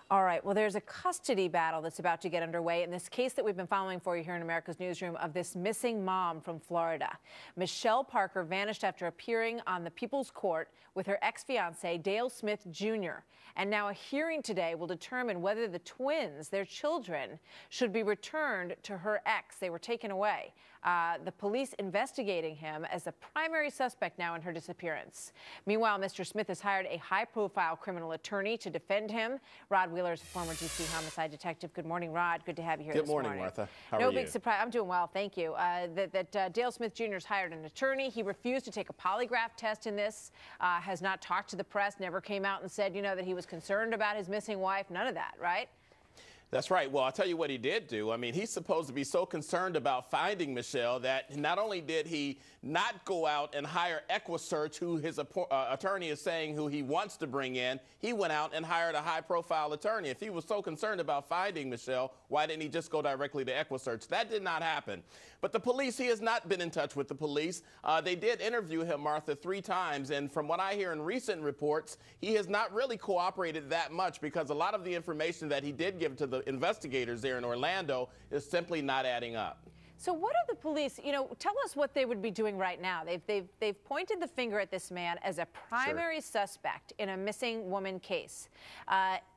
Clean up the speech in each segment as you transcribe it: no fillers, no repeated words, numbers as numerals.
All right, well, there's a custody battle that's about to get underway in this case that we've been following for you here in America's Newsroom of this missing mom from Florida. Michelle Parker vanished after appearing on the People's Court with her ex-fiancé, Dale Smith Jr. And now a hearing today will determine whether the twins, their children, should be returned to her ex. They were taken away. The police investigating him as the primary suspect now in her disappearance. Meanwhile, Mr. Smith has hired a high-profile criminal attorney to defend him. Rod Wheeler is a former D.C. homicide detective. Good morning, Rod. Good to have you here this morning. Good morning, Martha. How are you? No big surprise. I'm doing well, thank you. Dale Smith Jr. has hired an attorney. He refused to take a polygraph test in this, has not talked to the press, never came out and said, that he was concerned about his missing wife. None of that, right? That's right. Well, I'll tell you what he did do. I mean, he's supposed to be so concerned about finding Michelle that not only did he not go out and hire EquiSearch, who his attorney is saying who he wants to bring in, he went out and hired a high-profile attorney. If he was so concerned about finding Michelle, why didn't he just go directly to EquiSearch? That did not happen. But the police, he has not been in touch with the police. They did interview him, Martha, 3 times. And from what I hear in recent reports, he has not really cooperated that much because a lot of the information that he did give to the investigators there in Orlando is simply not adding up. So what are the police, tell us what they would be doing right now. They've pointed the finger at this man as a primary suspect in a missing woman case.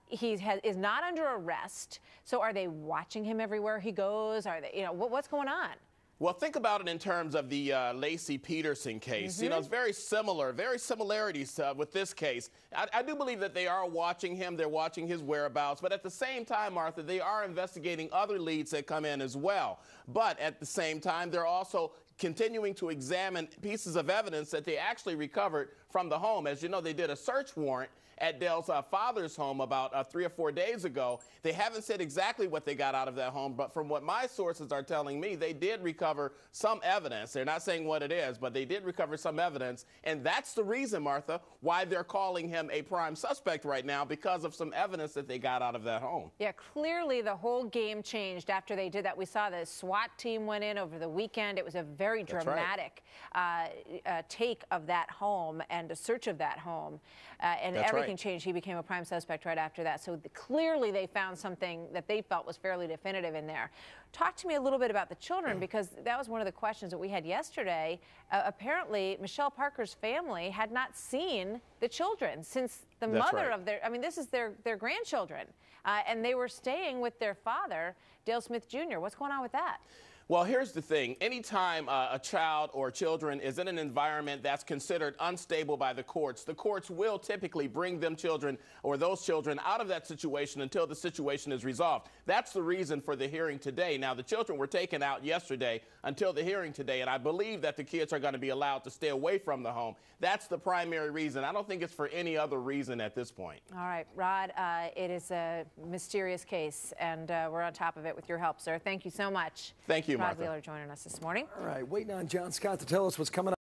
He is not under arrest. So are they watching him everywhere he goes? Are they, what's going on? Well, think about it in terms of the Laci Peterson case. It's very similar, very similarities with this case. I do believe that they are watching him. They're watching his whereabouts. But at the same time, Martha, they are investigating other leads that come in as well. But at the same time, they're also continuing to examine pieces of evidence that they actually recovered from the home. As you know, they did a search warrant at Dale's father's home about 3 or 4 days ago. They haven't said exactly what they got out of that home, but from what my sources are telling me, they did recover some evidence. They're not saying what it is, but they did recover some evidence. And that's the reason, Martha, why they're calling him a prime suspect right now, because of some evidence that they got out of that home. Yeah, clearly the whole game changed after they did that. We saw the SWAT team went in over the weekend. It was a very dramatic take of that home and a search of that home. And everything changed. He became a prime suspect right after that. So clearly they found something that they felt was fairly definitive in there. Talk to me a little bit about the children, because that was one of the questions that we had yesterday. Apparently, Michelle Parker's family had not seen the children since the mother of their, this is their grandchildren. And they were staying with their father, Dale Smith Jr. What's going on with that? Well, here's the thing. Anytime a child or children is in an environment that's considered unstable by the courts will typically bring them children or those children out of that situation until the situation is resolved. That's the reason for the hearing today. Now, the children were taken out yesterday until the hearing today, and I believe that the kids are going to be allowed to stay away from the home. That's the primary reason. I don't think it's for any other reason at this point. All right, Rod, it is a mysterious case, and we're on top of it with your help, sir. Thank you so much. Thank you, Rod Martha. Wheeler joining us this morning. All right, waiting on John Scott to tell us what's coming up.